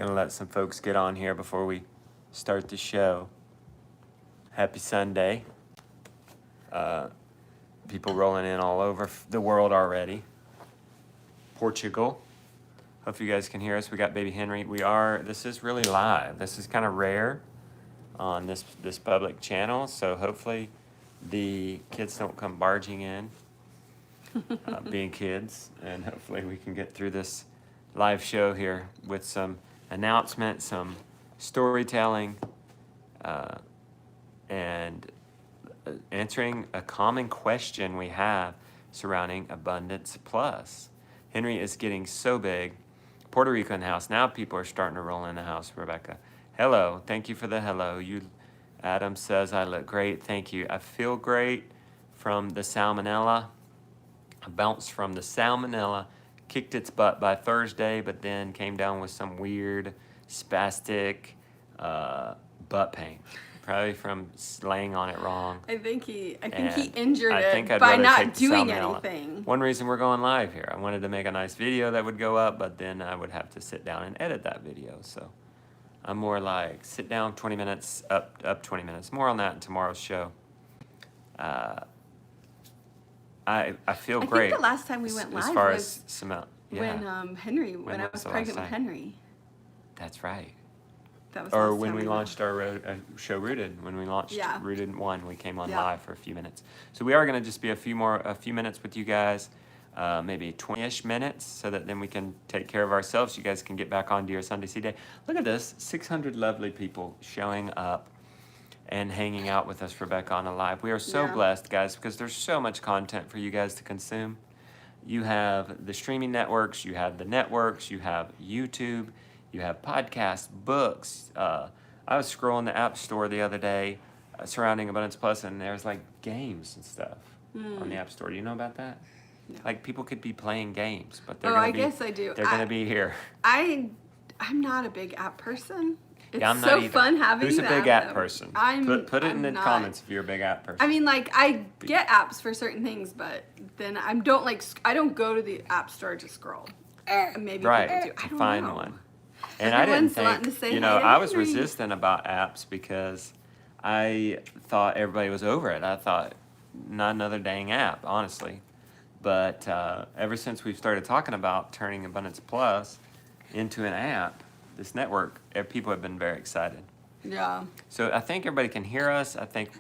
Gonna let some folks get on here before we start the show. Happy Sunday. People rolling in all over the world already. Portugal. Hope you guys can hear us. We got baby Henry. This is really live. This is kind of rare on this public channel, so hopefully the kids don't come barging in, being kids, and hopefully we can get through this live show here with some announcements, some storytelling, and answering a common question we have surrounding Abundance Plus. Henry is getting so big. Puerto Rico in the house. Now people are starting to roll in the house. Rebecca, hello. Thank you for the hello. Adam says I look great. Thank you. I feel great from the salmonella. I bounced from the salmonella, kicked its butt by Thursday, but then came down with some weird spastic butt pain. Probably from laying on it wrong. I think he injured it by rather not take the doing salmonella. anything. One reason we're going live here. I wanted to make a nice video that would go up, but then I would have to sit down and edit that video. So I'm more like sit down 20 minutes, up 20 minutes. More on that in tomorrow's show. I feel great. I think the last time we went live as far was as Samel, when when I was pregnant with Henry. That's right. That was or when we launched our show Rooted, when we launched Yeah. Rooted 1, we came on Yeah. live for a few minutes. So we are going to just be a few minutes with you guys, maybe 20-ish minutes, so that then we can take care of ourselves. You guys can get back onto your Sunday C-Day. Look at this, 600 lovely people showing up and hanging out with us, Rebecca, on a live. We are so blessed, guys, because there's so much content for you guys to consume. You have the streaming networks, you have the networks, you have YouTube, you have podcasts, books. I was scrolling the App Store the other day surrounding Abundance Plus, and there's like games and stuff on the App Store. Do you know about that? No. Like people could be playing games, but they're gonna guess I do. They're gonna be here. I'm not a big app person. It's yeah, I'm not so either. Fun having Who's a big app though. person? Put it in the not. comments if you're a big app person. I mean, like I get apps for certain things, but then I don't go to the App Store to scroll. Maybe right, people do. I to don't find know. one. And I didn't think, I was Henry. resistant about apps because I thought everybody was over it. I thought, not another dang app, honestly. But ever since we've started talking about turning Abundance Plus into an app, this network, people have been very excited. Yeah. So I think everybody can hear us. I think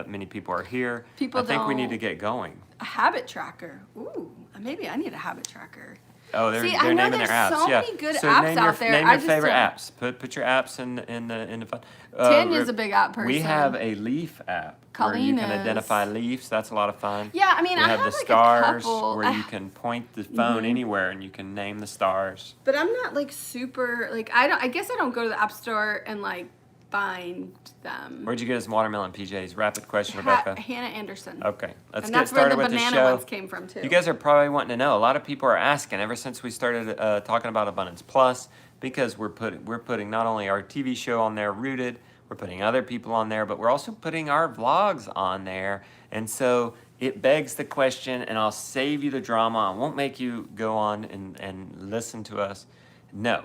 many people are here. People I think we need don't- to get going. A habit tracker. Ooh, maybe I need a habit tracker. Oh, they're See, I know naming their there's apps. so Yeah. many good so apps out there. Name I your just favorite don't- apps. Put your apps in the fun. Tin is a big app person. We have a leaf app where you can Colleen is. identify leafs. That's a lot of fun. Yeah, I mean, we I have have the like stars a couple. where you can point the phone anywhere and you can name the stars. But I'm not like super like I guess I don't go to the App Store and like find them. Where'd you get his watermelon PJs? Rapid question, Rebecca. Hannah Anderson. Okay, let's And get that's where started the with the banana show. ones came from too. You guys are probably wanting to know. A lot of people are asking ever since we started talking about Abundance Plus, because we're putting not only our TV show on there, Rooted, we're putting other people on there, but we're also putting our vlogs on there. And so it begs the question, and I'll save you the drama. I won't make you go on and listen to us. No.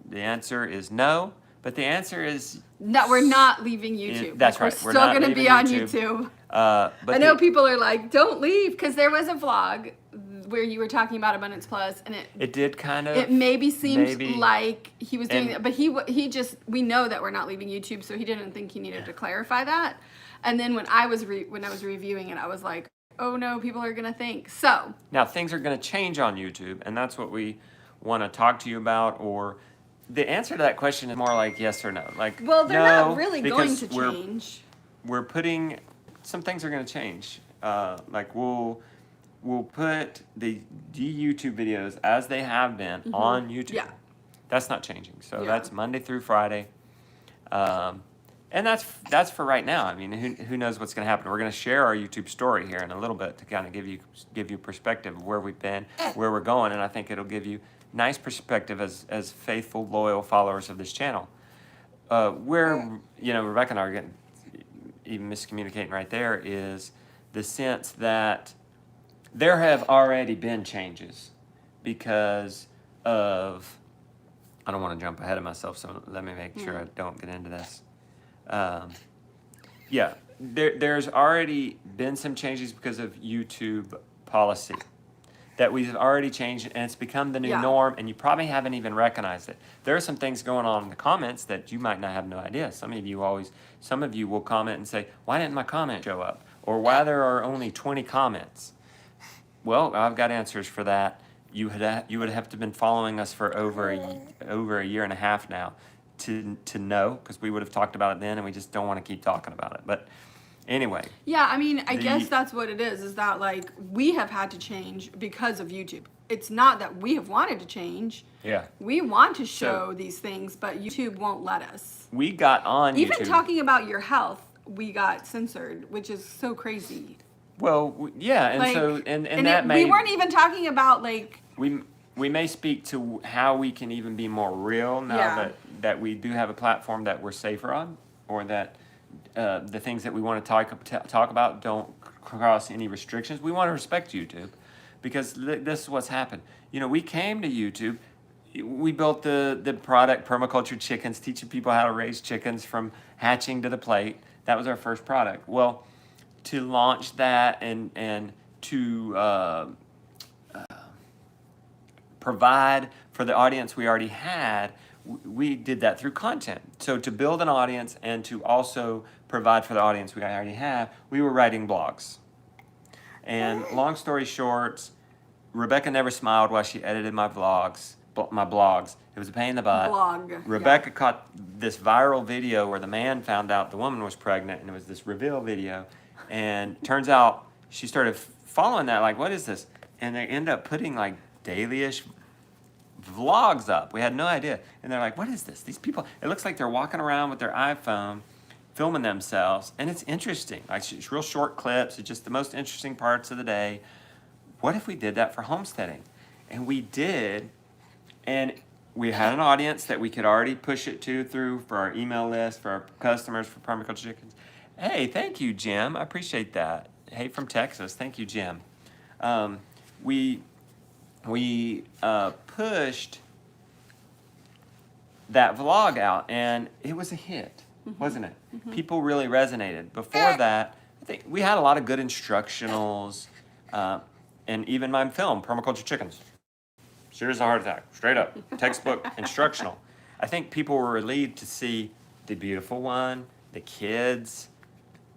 The answer is no, but the answer is... No, we're not leaving YouTube. That's right. We're still going to be on YouTube. But I know people are like, don't leave, because there was a vlog where you were talking about Abundance Plus, and it did kind of... It maybe seemed like he was doing and- that, but he just, we know that we're not leaving YouTube, so he didn't think he needed to clarify that. And then when I was reviewing it, I was like, oh no, people are going to think. So now things are going to change on YouTube, and that's what we want to talk to you about. Or the answer to that question is more like yes or no. Like, well, they're no, not really going because to change. We're putting some things are going to change. Like we'll put the YouTube videos as they have been on YouTube. Yeah. That's not changing. So Yeah. that's Monday through Friday. And that's for right now. I mean, who knows what's going to happen? We're going to share our YouTube story here in a little bit to kind of give you perspective of where we've been, where we're going, and I think it'll give you nice perspective as faithful, loyal followers of this channel. Where Rebecca and I are getting even miscommunicating right there is the sense that there have already been changes because of I don't want to jump ahead of myself, so let me make sure I don't get into this. Yeah, there's already been some changes because of YouTube policy that we've already changed, and it's become the new norm, and you probably haven't even recognized it. There are some things going on in the comments that you might not have no idea. Some of you will comment and say, why didn't my comment show up? Or why there are only 20 comments? Well, I've got answers for that. You would have to been following us for over a year and a half now to know, because we would have talked about it then, and we just don't want to keep talking about it. But anyway. Yeah, I mean, I guess that's what it is that like we have had to change because of YouTube. It's not that we have wanted to change. Yeah. We want to show these things, but YouTube won't let us. We got on Even YouTube. talking about your health, we got censored, which is so crazy. Well, yeah, and like, so and that we weren't even talking about like we may speak to how we can even be more real now that we do have a platform that we're safer on, or that the things that we want to talk about don't cross any restrictions. We want to respect YouTube, because this is what's happened. You know, we came to YouTube. We built the product Permaculture Chickens, teaching people how to raise chickens from hatching to the plate. That was our first product. Well, to launch that and to provide for the audience we already had, we did that through content. So to build an audience and to also provide for the audience we already have, we were writing blogs. And long story short, Rebecca never smiled while she edited my blogs. It was a pain in the butt. Rebecca caught this viral video where the man found out the woman was pregnant, and it was this reveal video. And turns out she started following that, like, what is this? And they end up putting like daily-ish vlogs up. We had no idea. And they're like, what is this? These people, it looks like they're walking around with their iPhone filming themselves, and it's interesting. Like, it's real short clips. It's just the most interesting parts of the day. What if we did that for homesteading? And we did, and we had an audience that we could already push it to through for our email list, for our customers, for Permaculture Chickens. Hey, thank you, Jim. I appreciate that. Hey, from Texas. Thank you, Jim. We pushed that vlog out, and it was a hit, wasn't it? People really resonated. Before that, I think we had a lot of good instructionals, and even my film, Permaculture Chickens. Serious heart attack, straight up, textbook instructional. I think people were relieved to see the beautiful one, the kids,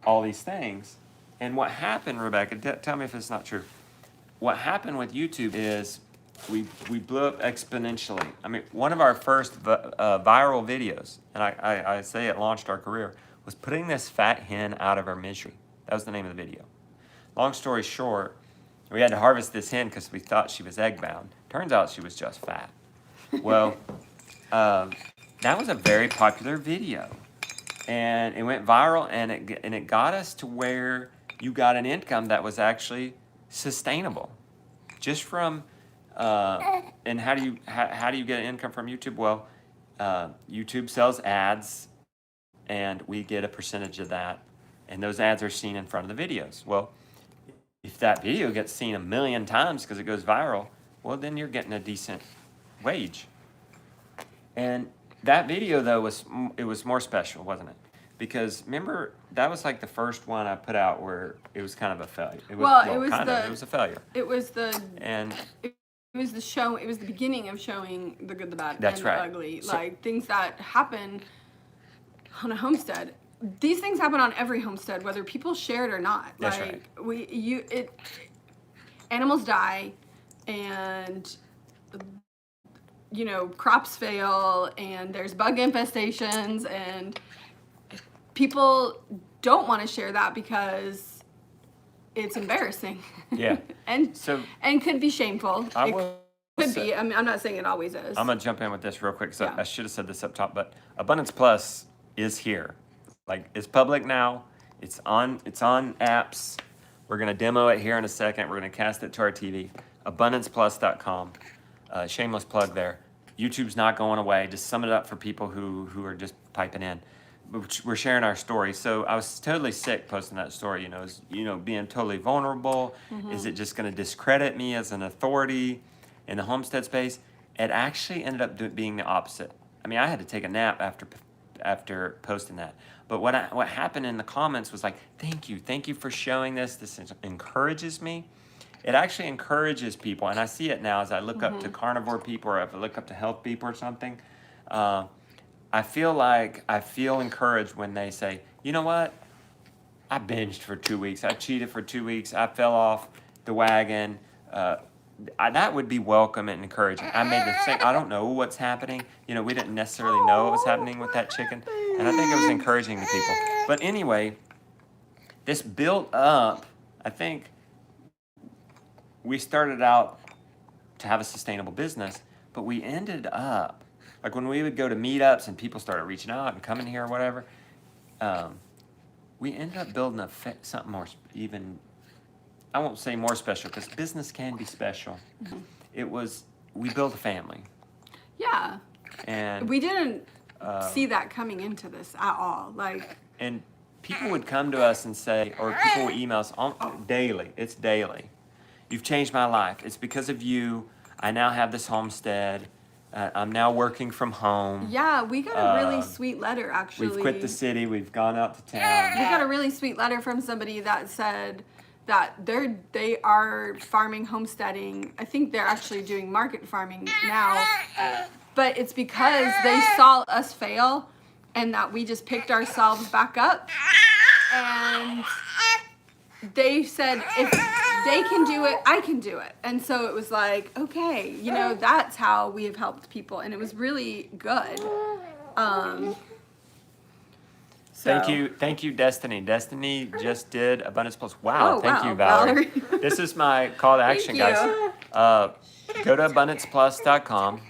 all these things. And what happened, Rebecca, tell me if it's not true. What happened with YouTube is we blew up exponentially. I mean, one of our first viral videos, and I say it launched our career, was putting this fat hen out of her misery. That was the name of the video. Long story short, we had to harvest this hen because we thought she was egg bound. Turns out she was just fat. Well, that was a very popular video, and it went viral, and it got us to where you got an income that was actually sustainable, just from. And how do you get an income from YouTube? Well, YouTube sells ads, and we get a percentage of that, and those ads are seen in front of the videos. Well, if that video gets seen 1 million times because it goes viral, well, then you're getting a decent wage. And that video, though, was more special, wasn't it? Because remember, that was like the first one I put out where it was kind of a failure. It was a failure. It was the show. It was the beginning of showing the good, the bad, and the ugly. Like things that happen on a homestead. These things happen on every homestead, whether people share it or not. That's right. Animals die, and crops fail, and there's bug infestations, and people don't want to share that because it's embarrassing. Yeah. and could be shameful. Could be. I mean, I'm not saying it always is. I'm gonna jump in with this real quick. So I should have said this up top, but Abundance Plus is here. Like, it's public now. It's on apps. We're gonna demo it here in a second. We're gonna cast it to our TV. AbundancePlus.com. Shameless plug there. YouTube's not going away. Just sum it up for people who are just piping in. We're sharing our story. So I was totally sick posting that story, being totally vulnerable. Is it just going to discredit me as an authority in the homestead space? it actually ended up being the opposite. I mean, I had to take a nap after posting that. But what happened in the comments was like, thank you for showing this. This encourages me. It actually encourages people, and I see it now as I look up to carnivore people, or if I look up to health people or something. I feel encouraged when they say, you know what? I binged for 2 weeks. I cheated for 2 weeks. I fell off the wagon. That would be welcome and encouraging. I made the same. I don't know what's happening. You know, we didn't necessarily know what was happening with that chicken, and I think it was encouraging to people. But anyway, this built up. I think we started out to have a sustainable business, but we ended up, like when we would go to meetups and people started reaching out and coming here or whatever, we ended up building something more, even, I won't say more special, because business can be special. We built a family. Yeah. And we didn't see that coming into this at all. And people would come to us and say, or people would email us daily. It's daily. You've changed my life. It's because of you. I now have this homestead. I'm now working from home. Yeah, we got a really sweet letter, actually. We've quit the city. We've gone out to town. We got a really sweet letter from somebody that said that they are farming, homesteading. I think they're actually doing market farming now. But it's because they saw us fail and that we just picked ourselves back up. And they said, if they can do it, I can do it. And so it was like, okay, you know, that's how we have helped people. And it was really good. Thank you, Destiny. Destiny just did Abundance Plus. Wow, thank you, Valerie. This is my call to action, guys. Go to abundanceplus.com.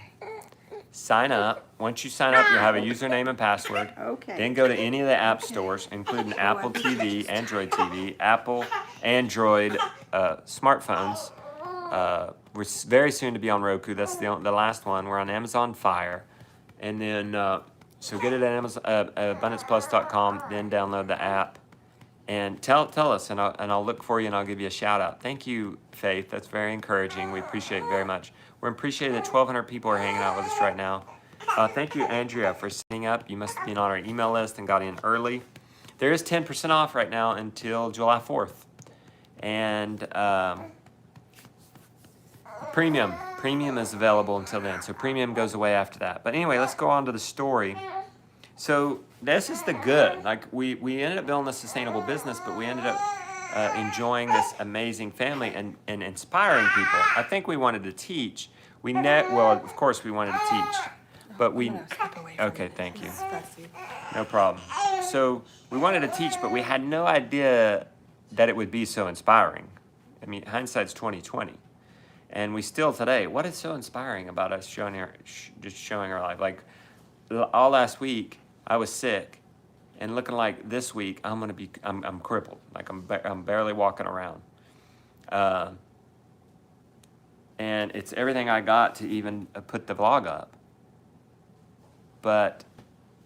Sign up. Once you sign up, you'll have a username and password. Okay. Then go to any of the app stores, including Apple TV, Android TV, Apple, Android smartphones. We're very soon to be on Roku. That's the last one. We're on Amazon Fire. And then, so get it at abundanceplus.com, then download the app. And tell us, and I'll look for you, and I'll give you a shout out. Thank you, Faith. That's very encouraging. We appreciate it very much. We're appreciated that 1,200 people are hanging out with us right now. Thank you, Andrea, for signing up. You must have been on our email list and got in early. There is 10% off right now until July 4th. And premium is available until then. So premium goes away after that. But anyway, let's go on to the story. So this is the good. Like we ended up building a sustainable business, but we ended up enjoying this amazing family and inspiring people. I think we wanted to teach. Well, of course we wanted to teach, but okay, thank you. No problem. So we wanted to teach, but we had no idea that it would be so inspiring. I mean, hindsight's 20/20, and we still today. What is so inspiring about us just showing our life? Like all last week, I was sick, and looking like this week, I'm crippled. Like I'm barely walking around. And it's everything I got to even put the vlog up. But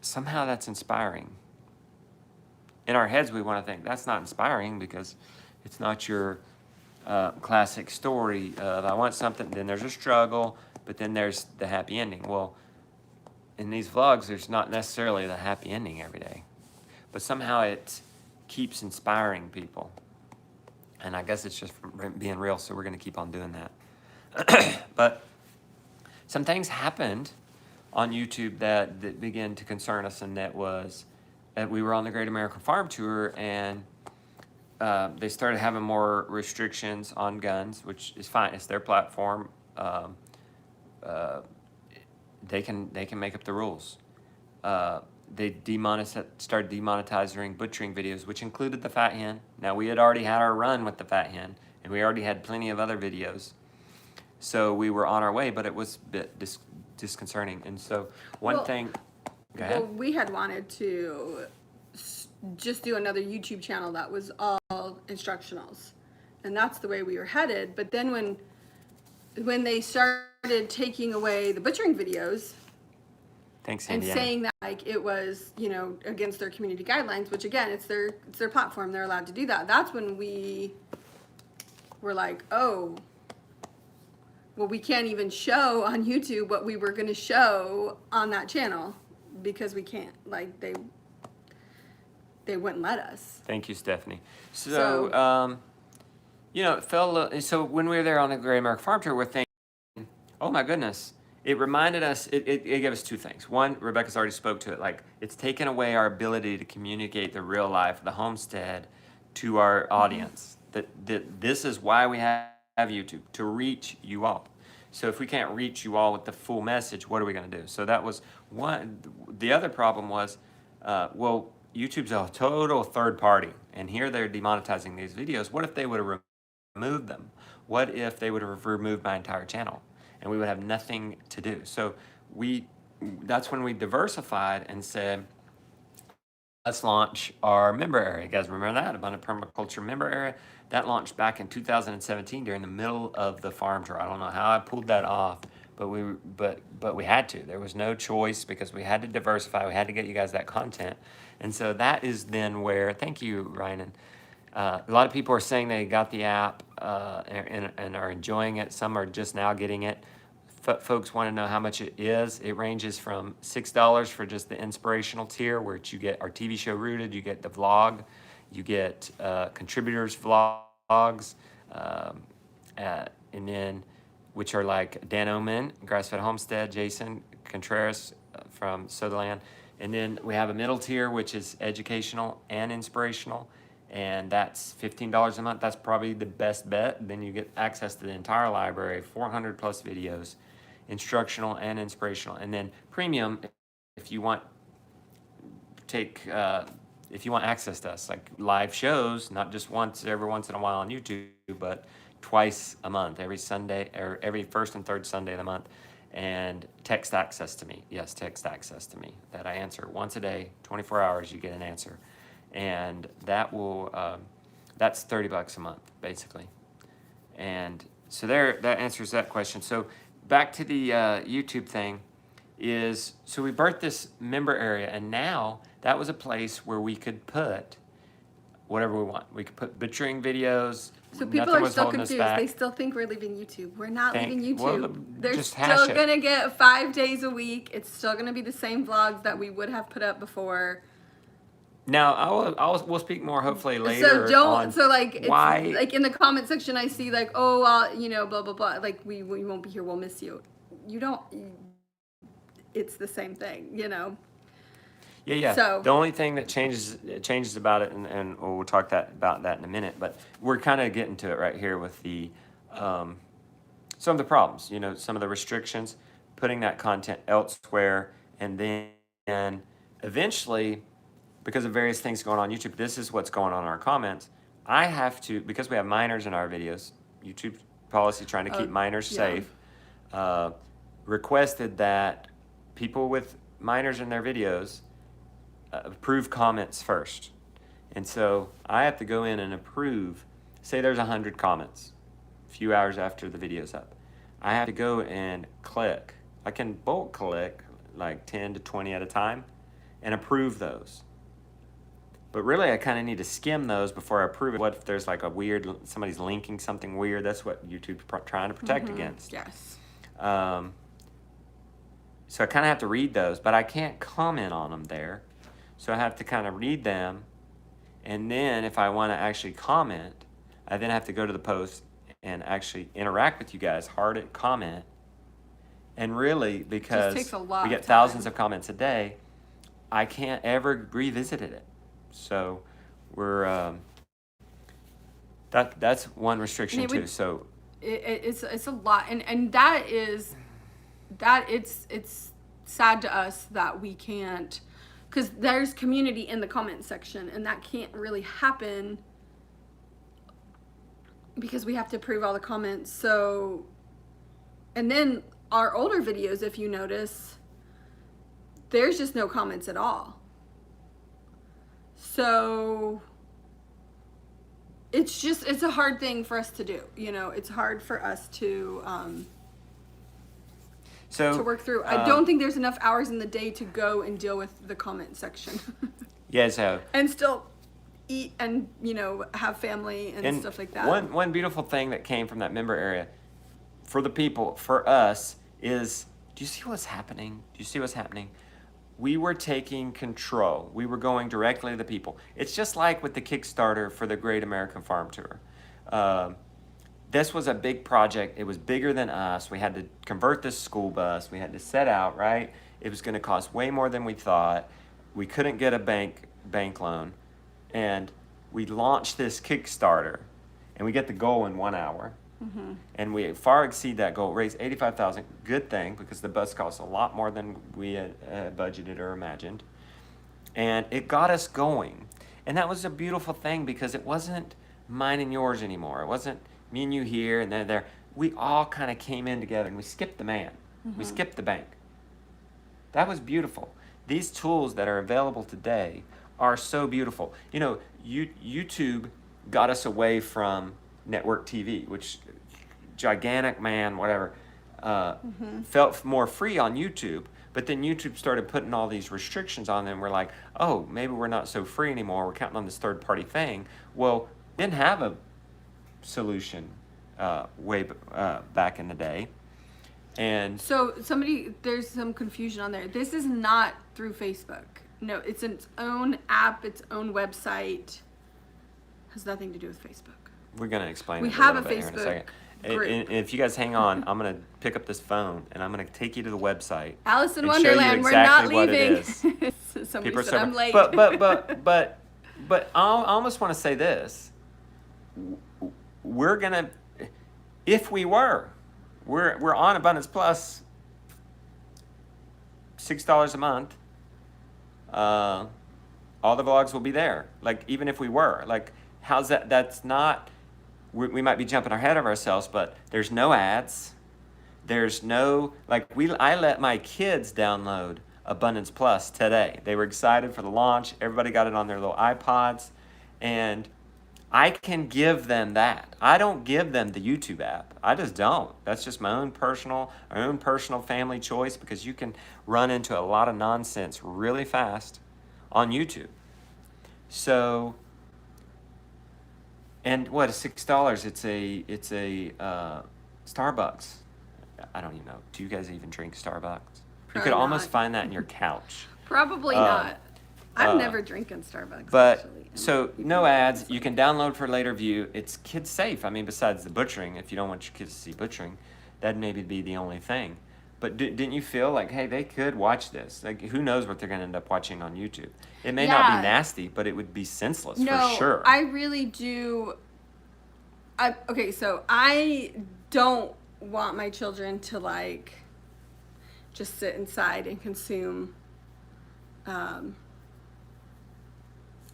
somehow that's inspiring. In our heads, we want to think that's not inspiring because it's not your classic story of I want something, then there's a struggle, but then there's the happy ending. Well, in these vlogs, there's not necessarily the happy ending every day. But somehow it keeps inspiring people. And I guess it's just from being real, so we're going to keep on doing that. But some things happened on YouTube that began to concern us, and that was that we were on the Great American Farm Tour, and they started having more restrictions on guns, which is fine. It's their platform. They can make up the rules. They started demonetizing butchering videos, which included the fat hen. Now, we had already had our run with the fat hen, and we already had plenty of other videos. So we were on our way, but it was a bit disconcerting. And so one thing, go ahead. Well, we had wanted to just do another YouTube channel that was all instructionals. And that's the way we were headed. But then when they started taking away the butchering videos, thanks, and Indiana. saying that like it was, you know, against their community guidelines, which again, it's their platform, they're allowed to do that. That's when we were like, oh, well, we can't even show on YouTube what we were going to show on that channel because we can't. Like, they wouldn't let us. Thank you, Stephanie. So you know, it felt, so when we were there on the Great American Farm Tour, we're thinking, oh my goodness, it reminded us, it gave us two things. One, Rebecca's already spoke to it, like it's taken away our ability to communicate the real life of the homestead to our audience. That this is why we have YouTube, to reach you all. So if we can't reach you all with the full message, what are we going to do? So that was one. The other problem was, well, YouTube's a total third party, and here they're demonetizing these videos. What if they would have removed them? What if they would have removed my entire channel? And we would have nothing to do. So that's when we diversified and said, let's launch our member area. You guys remember that? Abundant Permaculture member area? That launched back in 2017 during the middle of the farm tour. I don't know how I pulled that off, but we had to. There was no choice because we had to diversify. We had to get you guys that content. And so that is then where, thank you, Ryan. A lot of people are saying they got the app and are enjoying it. Some are just now getting it. Folks want to know how much it is. It ranges from $6 for just the inspirational tier, which you get our TV show Rooted, you get the vlog, you get contributors vlogs, and then which are like Dan Oman, Grass-Fed Homestead, Jason Contreras from Sutherland. And then we have a middle tier, which is educational and inspirational, and that's $15 a month. That's probably the best bet. Then you get access to the entire library, 400 plus videos, instructional and inspirational. And then premium, if you want access to us, like live shows, not just every once in a while on YouTube, but twice a month, every Sunday or every first and third Sunday of the month. And text access to me. Yes, text access to me that I answer once a day, 24 hours, you get an answer. And that will, that's $30 a month, basically. And so that answers that question. So back to the YouTube thing is, so we birthed this member area, and now that was a place where we could put whatever we want. We could put butchering videos. So people are still confused. They still think we're leaving YouTube. We're not leaving YouTube. Well, they're still going to get 5 days a week. It's still going to be the same vlogs that we would have put up before. Now, we'll speak more hopefully later. Why? Like in the comment section, I see like, oh, blah, blah, blah. Like we won't be here. We'll miss you. You don't, it's the same thing, Yeah. So, the only thing that changes about it, and we'll talk about that in a minute, but we're kind of getting to it right here with the some of the problems, some of the restrictions, putting that content elsewhere, and then eventually, because of various things going on YouTube, this is what's going on in our comments. I have to, because we have minors in our videos, YouTube policy trying to keep minors safe, requested that people with minors in their videos approve comments first. And so I have to go in and approve, say there's 100 comments a few hours after the video's up. I have to go and click. I can bulk click like 10 to 20 at a time and approve those. But really I kind of need to skim those before I approve it. What if there's like somebody's linking something weird? That's what YouTube's trying to protect against. Yes. So I kind of have to read those, but I can't comment on them there. So I have to kind of read them, and then if I want to actually comment, I then have to go to the post and actually interact with you guys, heart it, comment. And really, because we get thousands of comments a day, I can't ever revisit it. So we're that's one restriction too. So it's a lot, and it's sad to us that we can't. Because there's community in the comment section, and that can't really happen because we have to approve all the comments. So, and then our older videos, if you notice, there's just no comments at all. So, it's a hard thing for us to do. It's hard for us to work through. I don't think there's enough hours in the day to go and deal with the comment section. Yeah, so. And still eat and, have family and stuff like that. One beautiful thing that came from that member area, for the people, for us, is, do you see what's happening? Do you see what's happening? We were taking control. We were going directly to the people. It's just like with the Kickstarter for the Great American Farm Tour. This was a big project. It was bigger than us. We had to convert this school bus. We had to set out, right? It was going to cost way more than we thought. We couldn't get a bank loan. And we launched this Kickstarter, and we get the goal in 1 hour. Mm-hmm. And we far exceed that goal, raised $85,000. Good thing, because the bus costs a lot more than we had budgeted or imagined. And it got us going. And that was a beautiful thing, because it wasn't mine and yours anymore. It wasn't me and you here and then there. We all kind of came in together, and we skipped the man. Mm-hmm. We skipped the bank. That was beautiful. These tools that are available today are so beautiful. You know, YouTube got us away from network TV, which gigantic man, whatever, felt more free on YouTube. But then YouTube started putting all these restrictions on them. We're like, oh, maybe we're not so free anymore. We're counting on this third-party thing. Well, didn't have a solution way back in the day. And so there's some confusion on there. This is not through Facebook. No, it's its own app, its own website. Has nothing to do with Facebook. We're going to explain we it have a little bit here in a second. And if you guys hang on, I'm going to pick up this phone, and I'm going to take you to the website. Alice in and Wonderland, we're not what leaving. It is. Somebody said I'm late. But I almost want to say this. We're going to, if we were, we're on Abundance Plus, $6 a month. All the vlogs will be there. Like, even if we were, like, how's that? That's not, we might be jumping ahead of ourselves, but there's no ads. There's no, like, I let my kids download Abundance Plus today. They were excited for the launch. Everybody got it on their little iPods, and I can give them that. I don't give them the YouTube app. I just don't. That's just my own personal family choice, because you can run into a lot of nonsense really fast on YouTube. So, and what, $6? It's a Starbucks. I don't even know. Do you guys even drink Starbucks? Probably You could almost not. find that in your couch. Probably not. I've never drinking Starbucks. But actually. so no ads. You can download for later view. It's kid safe. I mean, besides the butchering, if you don't want your kids to see butchering, that'd maybe be the only thing. But didn't you feel like, hey, they could watch this? Like, who knows what they're going to end up watching on YouTube? It may not be nasty, but it would be senseless for sure. I really do. Okay, so I don't want my children to, like, just sit inside and consume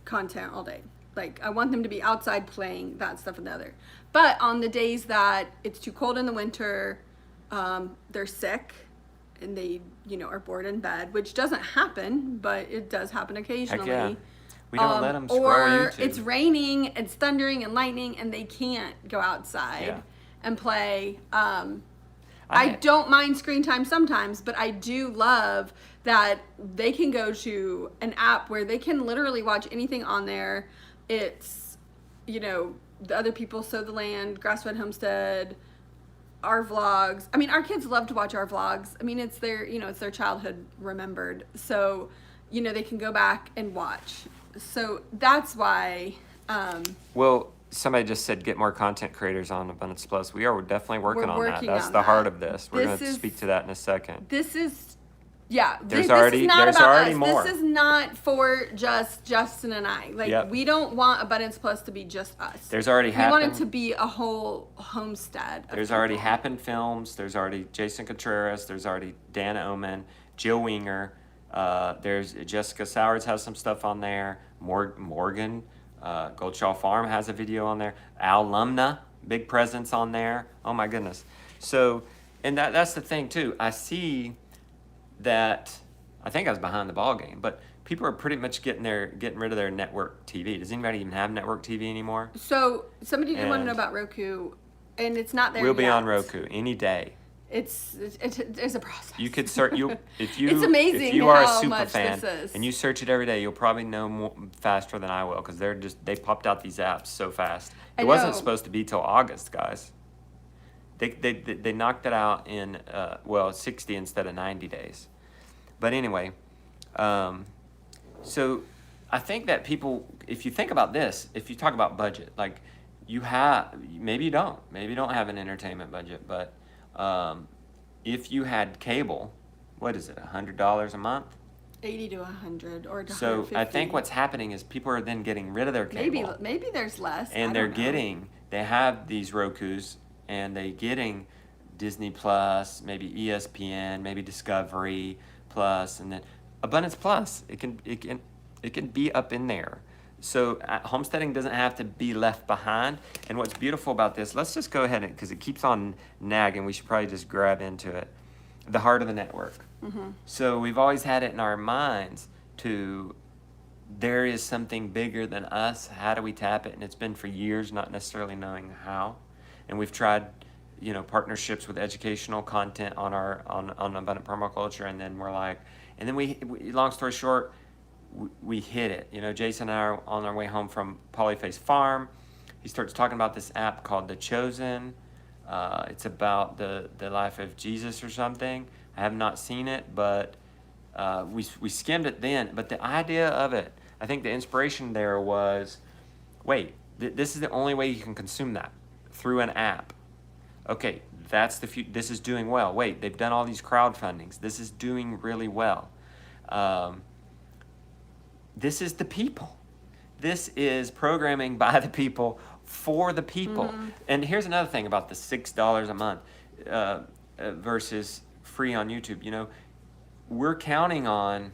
content all day. Like, I want them to be outside playing, that stuff and the other. But on the days that it's too cold in the winter, they're sick, and they, are bored in bed, which doesn't happen, but it does happen occasionally. Heck yeah. We don't let them scroll or YouTube. It's raining, it's thundering and lightning, and they can't go outside and play. I don't mind screen time sometimes, but I do love that they can go to an app where they can literally watch anything on there. It's, the other people sow the land, Grass-Fed Homestead, our vlogs. I mean, our kids love to watch our vlogs. I mean, it's their, it's their childhood remembered. So, they can go back and watch. So that's why. Well, somebody just said get more content creators on Abundance Plus. We're definitely working on that. That's on the that. heart of this. We're going to speak to that in a second. This is, There's this already is not about already us. more. This is not for just Justin and I. Like, we don't want Abundance Plus to be just us. There's already We happened. want it to be a whole homestead. There's already happened films. There's already Jason Contreras. There's already Dana Oman, Jill Winger. There's Jessica Sowards has some stuff on there. Morgan, Goldshaw Farm has a video on there. Al Lumna, big presence on there. Oh my goodness. So, and that's the thing too. I see that, I think I was behind the ball game, but people are pretty much getting rid of their network TV. Does anybody even have network TV anymore? So somebody did want to know about Roku, and it's not there. We'll be yet. on Roku any day. It's a process. You could search if you It's amazing if you are a how super much fan this is. and you search it every day, you'll probably know more faster than I will, because they popped out these apps so fast. It wasn't supposed to be till August, guys. They knocked it out in 60 instead of 90 days. But anyway, so I think that people, if you think about this, if you talk about budget, like maybe you don't have an entertainment budget, but if you had cable, what is it, $100 a month? 80 to 100 or to So 150. I think what's happening is people are then getting rid of their cable. Maybe there's less. And they have these Rokus, and they're getting Disney Plus, maybe ESPN, maybe Discovery Plus, and then Abundance Plus. It can be up in there. So homesteading doesn't have to be left behind. And what's beautiful about this, let's just go ahead, because it keeps on nagging, we should probably just grab into it. The heart of the network. Mm-hmm. So we've always had it in our minds there is something bigger than us. How do we tap it? And it's been for years not necessarily knowing how. And we've tried, partnerships with educational content on abundant permaculture, and then we long story short, we hit it. Jason and I are on our way home from Polyface Farm. He starts talking about this app called The Chosen. It's about the life of Jesus or something. I have not seen it, but we skimmed it then. But the idea of it, I think the inspiration there was, wait, this is the only way you can consume that, through an app. Okay, this is doing well. Wait, they've done all these crowdfundings. This is doing really well. This is the people. This is programming by the people for the people. Mm-hmm. And here's another thing about the $6 a month versus free on YouTube. We're counting on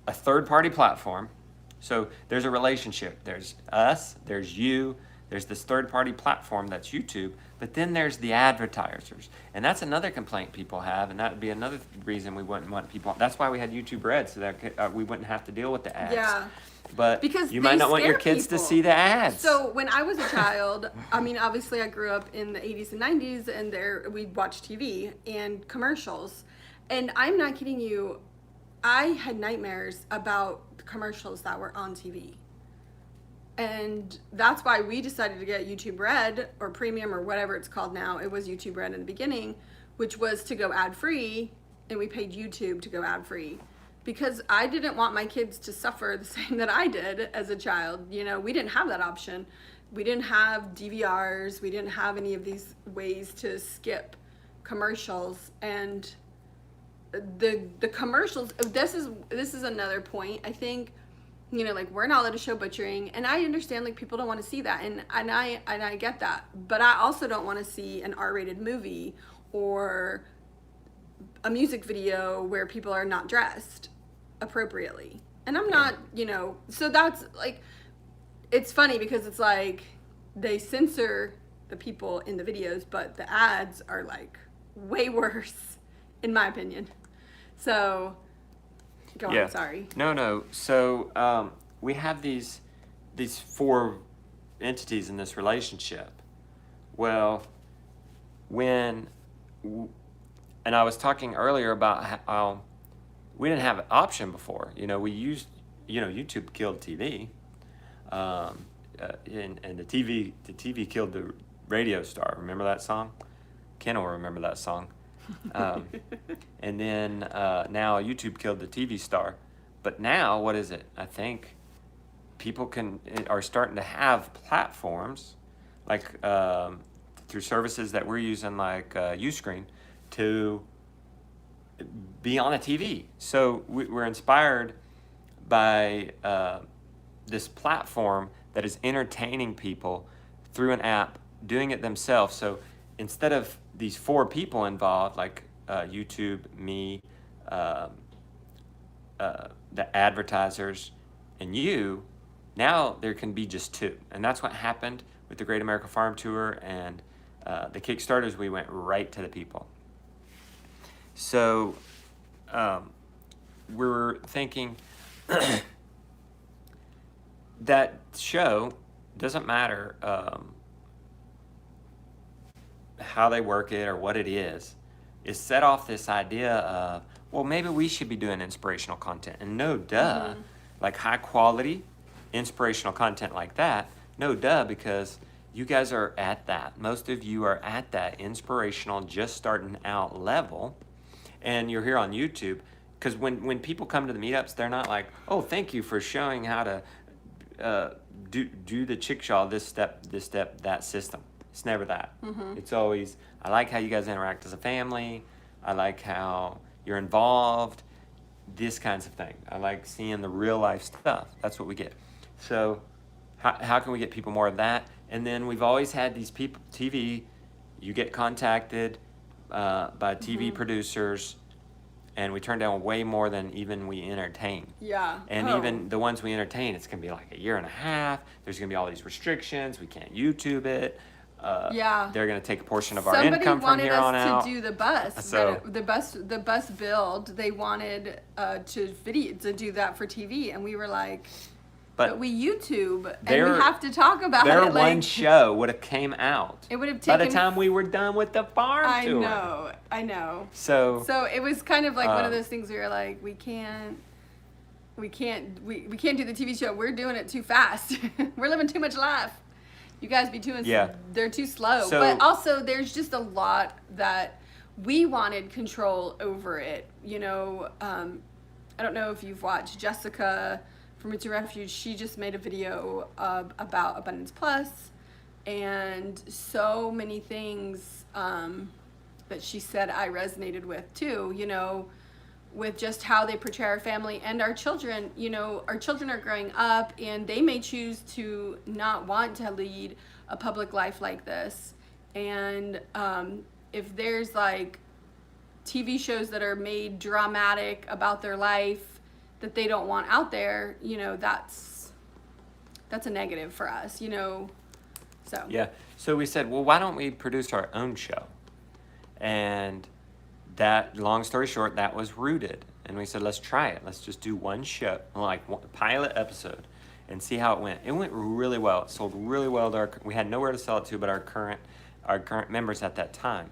a third-party platform. So there's a relationship. There's us, there's you, there's this third-party platform that's YouTube, but then there's the advertisers. And that's another complaint people have, and that would be another reason we wouldn't want people. That's why we had YouTube Red, so that we wouldn't have to deal with the ads. Yeah. But because you might not want your kids to see the ads. So when I was a child, obviously I grew up in the 80s and 90s, and we'd watch TV and commercials. And I'm not kidding you, I had nightmares about the commercials that were on TV. And that's why we decided to get YouTube Red, or Premium, or whatever it's called now. It was YouTube Red in the beginning, which was to go ad-free, and we paid YouTube to go ad-free. Because I didn't want my kids to suffer the same that I did as a child. We didn't have that option. We didn't have DVRs. We didn't have any of these ways to skip commercials. And the commercials, this is another point. I think, we're not allowed to show butchering, and I understand people don't want to see that, and I get that. But I also don't want to see an R-rated movie or a music video where people are not dressed appropriately. And I'm not, so that's it's funny because it's they censor the people in the videos, but the ads are way worse, in my opinion. So go on, sorry. No. So we have these four entities in this relationship. Well, and I was talking earlier about how we didn't have an option before. We used, YouTube killed TV, and the TV killed the radio star. Remember that song? Ken will remember that song. And then now YouTube killed the TV star. But now, what is it? I think people are starting to have platforms through services that we're using Uscreen to be on a TV. So we're inspired by this platform that is entertaining people through an app, doing it themselves. So instead of these four people involved, YouTube, me, the advertisers, and you, now there can be just two. And that's what happened with the Great America Farm Tour and the Kickstarters. We went right to the people. So we're thinking that show doesn't matter how they work it or what it is set off this idea of, well, maybe we should be doing inspirational content. And no duh, Mm-hmm. high quality inspirational content like that, no duh, because you guys are at that. Most of you are at that inspirational, just starting out level. And you're here on YouTube. Because when people come to the meetups, they're not like, oh, thank you for showing how to do the chickshaw, this step, that system. It's never that. It's always, I like how you guys interact as a family. I like how you're involved. This kinds of thing. I like seeing the real life stuff. That's what we get. So how can we get people more of that? And then we've always had these people, TV, you get contacted by TV producers, and we turn down way more than even we entertain. Yeah. And even the ones we entertain, it's going to be like a year and a half. There's going to be all these restrictions. We can't YouTube it. They're going to take a portion of our income from here on out. Somebody wanted us to do the bus. So the bus build. They wanted to do that for TV, and we were like, but we YouTube, and we have to talk about it. Their one show would have came out. It would have taken. By the time we were done with the farm tour. I know. So it was kind of like one of those things where you're like, we can't do the TV show. We're doing it too fast. We're living too much life. You guys be doing. They're too slow. So, but also, there's just a lot that we wanted control over it. You know, I don't know if you've watched Jessica from It's a Refuge. She just made a video about Abundance Plus, and so many things that she said I resonated with too. You know, with just how they portray our family and our children. You know, our children are growing up, and they may choose to not want to lead a public life like this. And if there's like TV shows that are made dramatic about their life that they don't want out there, you know, that's a negative for us, you know. So so we said, well, why don't we produce our own show? And that, long story short, that was Rooted. And we said, let's try it. Let's just do one show, like one pilot episode, and see how it went. It went really well. It sold really well to we had nowhere to sell it to but our current members at that time.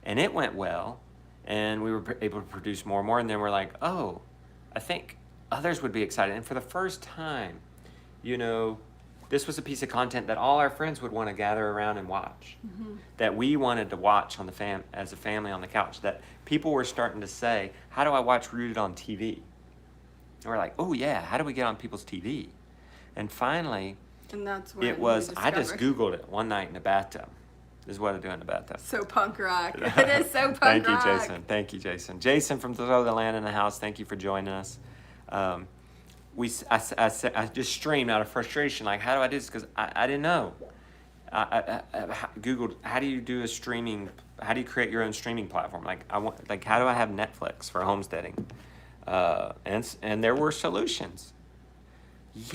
And it went well, and we were able to produce more and more. And then we're like, oh, I think others would be excited. And for the first time, you know, this was a piece of content that all our friends would want to gather around and watch. That we wanted to watch on as a family on the couch. That people were starting to say, how do I watch Rooted on TV? And we're like, oh yeah, how do we get on people's TV? And finally, that's when it was, I just Googled it one night in the bathtub. This is what I do in the bathtub. So punk rock. It is so punk rock. Thank you, Jason. Jason from Throw the Land in the House, thank you for joining us. I just streamed out of frustration, like, how do I do this? Because I didn't know. I Googled, how do you create your own streaming platform? Like, how do I have Netflix for homesteading? And there were solutions.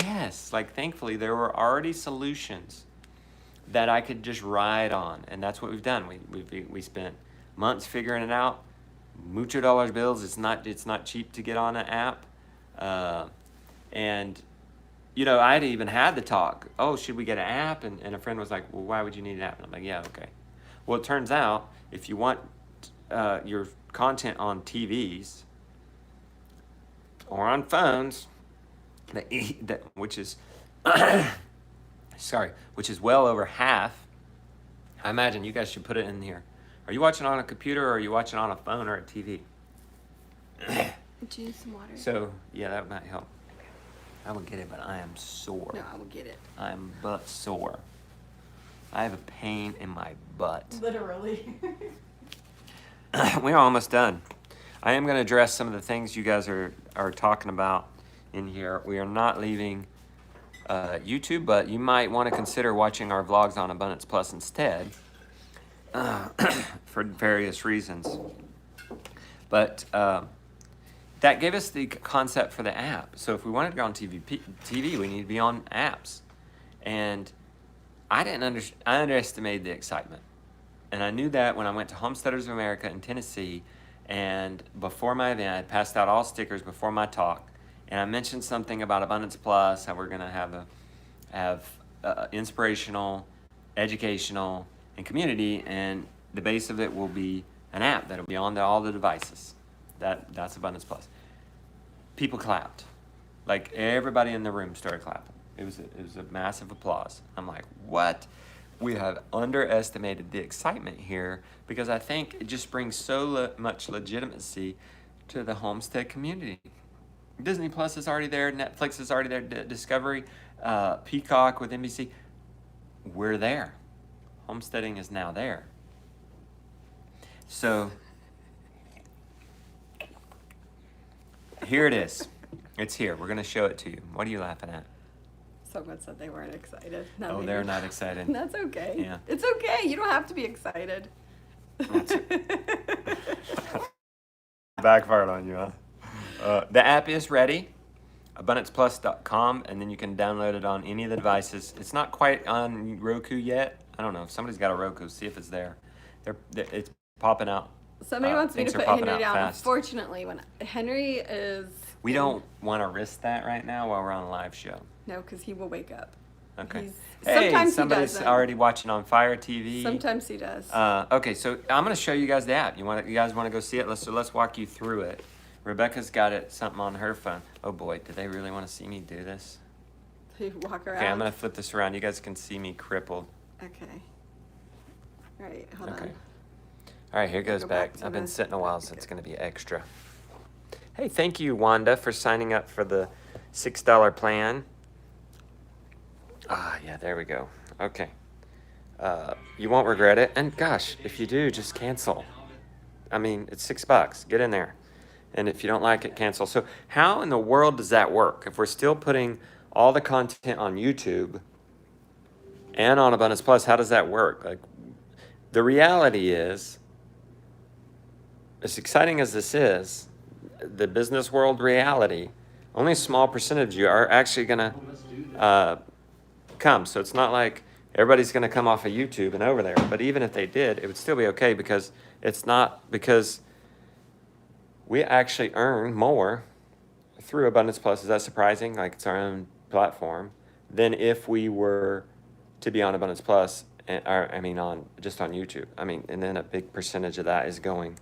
Yes, like, thankfully, there were already solutions that I could just ride on, and that's what we've done. We spent months figuring it out. Mucho dollars bills. It's not cheap to get on an app. And, you know, I'd even had the talk, oh, should we get an app? And a friend was like, well, why would you need an app? And I'm like, yeah, okay. Well, it turns out if you want your content on TVs or on phones, which is well over half, I imagine you guys should put it in here. Are you watching on a computer, or are you watching on a phone or a TV? Do you need some water? So, yeah, that might help. I will get it, but I am sore. No, I will get it. I am butt sore. I have a pain in my butt. Literally. We're almost done. I am going to address some of the things you guys are talking about in here. We are not leaving YouTube, but you might want to consider watching our vlogs on Abundance Plus instead for various reasons. But that gave us the concept for the app. So if we wanted to go on TV, we need to be on apps. And I underestimated the excitement. And I knew that when I went to Homesteaders of America in Tennessee, and before my event, I had passed out all stickers before my talk. And I mentioned something about Abundance Plus, how we're going to have inspirational, educational, and community. And the base of it will be an app that'll be on all the devices. That's Abundance Plus. People clapped. Like, everybody in the room started clapping. It was a massive applause. I'm like, what? we have underestimated the excitement here because I think it just brings so much legitimacy to the homestead community. Disney Plus is already there. Netflix is already there. Discovery, Peacock with NBC. We're there. Homesteading is now there. So here it is. It's here. We're going to show it to you. What are you laughing at? Someone said they weren't excited. Oh, they're not excited. That's okay. Yeah. It's okay. You don't have to be excited. Backfired on you, huh? The app is ready, abundanceplus.com, and then you can download it on any of the devices. It's not quite on Roku yet. I don't know. If somebody's got a Roku, see if it's there. It's popping out. Somebody wants me to put Henry down. Fast. Unfortunately, when Henry is... We don't want to risk that right now while we're on a live show. No, because he will wake up. Okay. Sometimes somebody's he doesn't. already watching on Fire TV. Sometimes he does. Okay, so I'm going to show you guys the app. You guys want to go see it? Let's walk you through it. Rebecca's got something on her phone. Oh boy, do they really want to see me do this? You walk around. Okay, I'm going to flip this around. You guys can see me crippled. Okay. All right, hold Okay. on. All right, here goes back. I've been sitting a while, so it's going to be extra. Hey, thank you, Wanda, for signing up for the $6 plan. Yeah, there we go. Okay. You won't regret it. And gosh, if you do, just cancel. I mean, it's $6. Get in there. And if you don't like it, cancel. So how in the world does that work? If we're still putting all the content on YouTube and on Abundance Plus, how does that work? Like, the reality is, as exciting as this is, the business world reality, only a small percentage of you are actually going to come. So it's not like everybody's going to come off of YouTube and over there. But even if they did, it would still be okay because it's not, because we actually earn more through Abundance Plus. Is that surprising? Like, it's our own platform than if we were to be on Abundance Plus, just on YouTube. And then a big percentage of that is going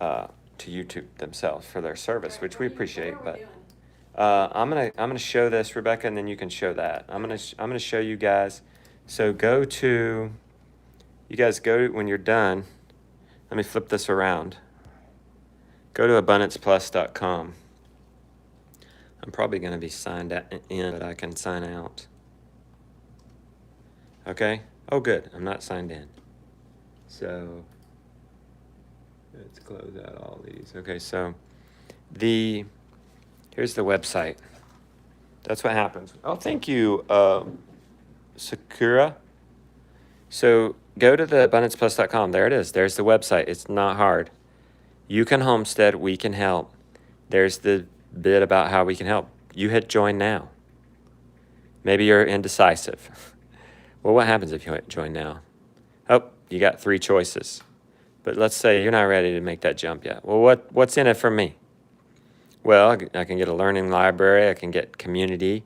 to YouTube themselves for their service, which we appreciate. But I'm gonna show this, Rebecca, and then you can show that. I'm gonna show you guys. So you guys go when you're done. Let me flip this around. Go to abundanceplus.com. I'm probably going to be signed in, but I can sign out. Okay? Oh, good. I'm not signed in. So let's close out all these. Okay, so here's the website. That's what happens. Oh, thank you, Sakura. So go to the abundanceplus.com. There it is. There's the website. It's not hard. You can homestead, we can help. There's the bit about how we can help. You hit join now. Maybe you're indecisive. Well, what happens if you hit join now? Oh, you got 3 choices. But let's say you're not ready to make that jump yet. Well, what's in it for me? Well, I can get a learning library. I can get community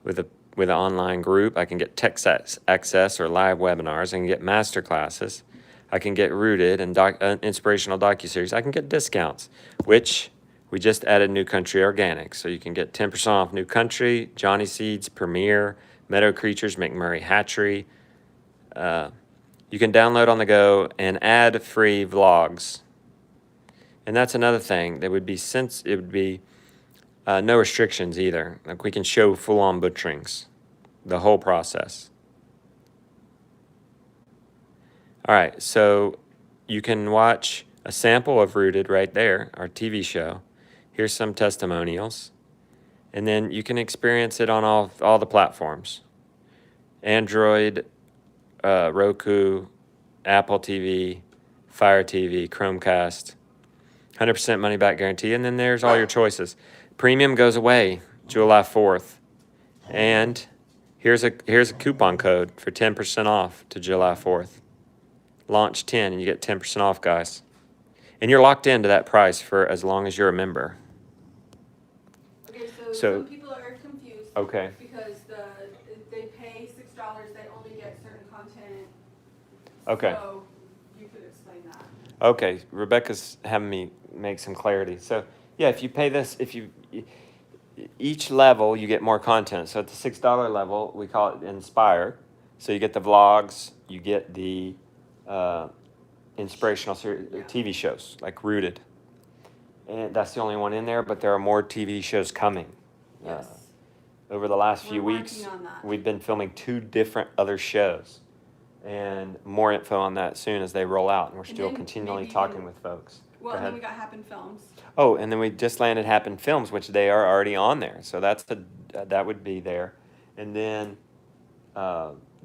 with an online group. I can get text access or live webinars. I can get master classes. I can get Rooted and inspirational docuseries. I can get discounts, which we just added New Country Organic. So you can get 10% off New Country, Johnny Seeds, Premier, Meadow Creatures, McMurray Hatchery. You can download on the go and add free vlogs. And that's another thing. It would be no restrictions either. Like, we can show full-on butcherings, the whole process. All right, so you can watch a sample of Rooted right there, our TV show. Here's some testimonials. And then you can experience it on all the platforms. Android, Roku, Apple TV, Fire TV, Chromecast. 100% money back guarantee. And then there's all your choices. Premium goes away July 4th. And here's a coupon code for 10% off to July 4th. Launch 10 and you get 10% off, guys. And you're locked into that price for as long as you're a member. Okay, so some people are confused. Okay. Because they pay $6, they only get certain content. Okay. So you could explain that. Okay, Rebecca's having me make some clarity. So yeah, if you pay this, each level you get more content. So at the $6 level, we call it Inspire. So you get the vlogs, you get the inspirational TV shows like Rooted. And that's the only one in there, but there are more TV shows coming. Yes. Over the last few We're weeks, working on that. we've been filming 2 different other shows. And more info on that soon as they roll out. And we're still then continually maybe talking even- with folks. Well, and then we got Happen Films. Oh, and then we just landed Happen Films, which they are already on there. So that would be there. And then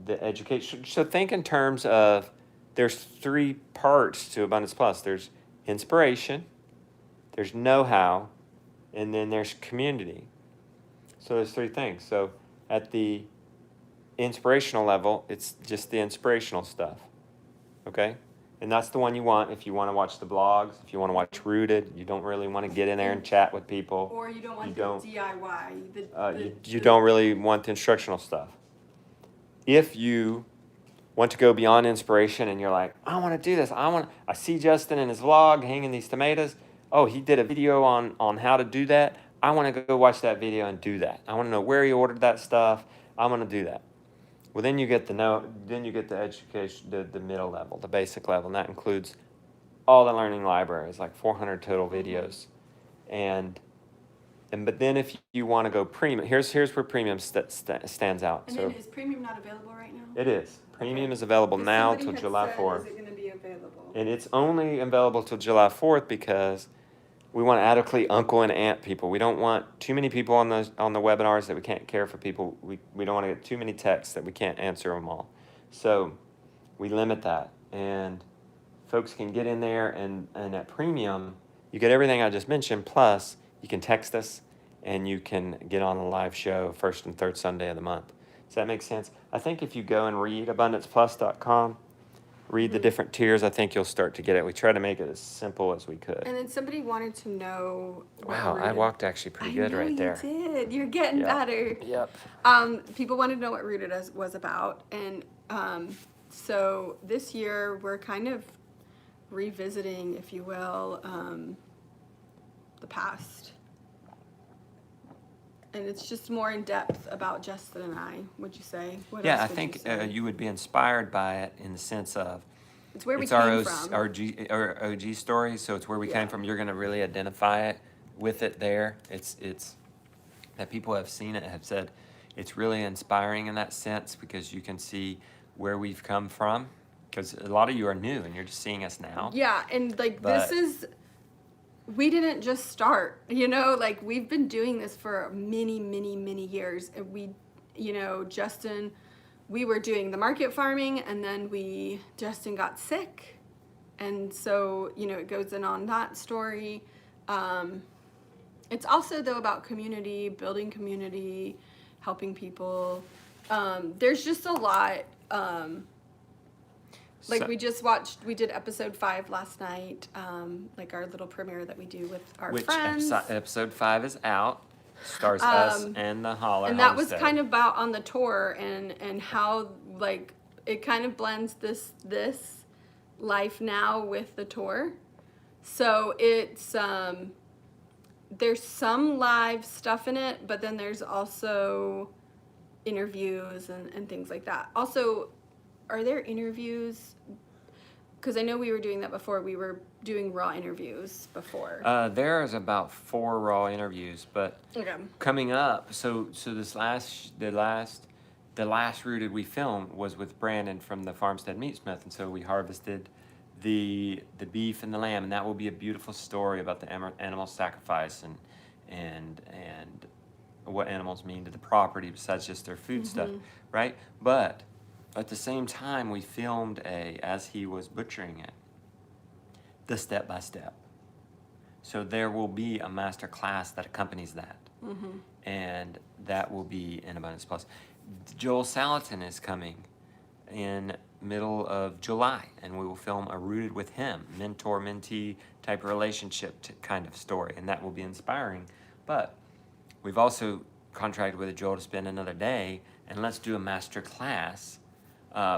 the education. So think in terms of there's 3 parts to Abundance Plus. There's inspiration, there's know-how, and then there's community. So there's 3 things. So at the inspirational level, it's just the inspirational stuff. Okay? And that's the one you want if you want to watch the blogs, if you want to watch Rooted, you don't really want to get in there and chat with people. Or you don't want the DIY. You don't really want the instructional stuff. If you want to go beyond inspiration and you're like, I want to do this. I see Justin in his vlog hanging these tomatoes. Oh, he did a video on how to do that. I want to go watch that video and do that. I want to know where he ordered that stuff. I want to do that. Well, then you get the education, the middle level, the basic level, and that includes all the learning libraries, like 400 total videos. But then if you want to go premium, here's where premium stands out. And then is premium not available right now? It is. Premium is available now till July 4th. Is it going to be available? And it's only available till July 4th because we want to adequately uncle and aunt people. We don't want too many people on the webinars that we can't care for people. We don't want to get too many texts that we can't answer them all. So we limit that. And folks can get in there and at premium, you get everything I just mentioned, plus you can text us and you can get on a live show first and third Sunday of the month. Does that make sense? I think if you go and read abundanceplus.com, read the different tiers, I think you'll start to get it. We try to make it as simple as we could. And then somebody wanted to know. Wow, I walked actually pretty good right there. You did. You're getting better. Yep. People wanted to know what Rooted was about, and so this year we're kind of revisiting, if you will, the past. And it's just more in depth about Justin and I, would you say? I think you would be inspired by it in the sense of it's where we came from. Our OG story, so it's where we came from. You're going to really identify it with it there. It's that people have seen it, have said it's really inspiring in that sense because you can see where we've come from. Because a lot of you are new and you're just seeing us now. Yeah, and we didn't just start, we've been doing this for many, many, many years. And Justin, we were doing the market farming and then Justin got sick. And so, it goes in on that story. It's also though about community, building community, helping people. There's just a lot, we did episode 5 last night, our little premiere that we do with our friends. Episode 5 is out. Stars us and the Holler. And that was kind of about on the tour and how it kind of blends this life now with the tour. So it's there's some live stuff in it, but then there's also interviews and things like that. Also, are there interviews? Because I know we were doing that before. We were doing raw interviews before. There's about 4 raw interviews, but coming up. So the last Rooted we filmed was with Brandon from the Farmstead Meatsmith, and so we harvested the beef and the lamb, and that will be a beautiful story about the animal sacrifice and what animals mean to the property besides just their food stuff, right? But at the same time, we filmed as he was butchering it, the step-by-step. So there will be a master class that accompanies that. And that will be in Abundance Plus. Joel Salatin is coming in middle of July, and we will film a Rooted with him, mentor-mentee type of relationship kind of story, and that will be inspiring. But we've also contracted with Joel to spend another day, and let's do a master class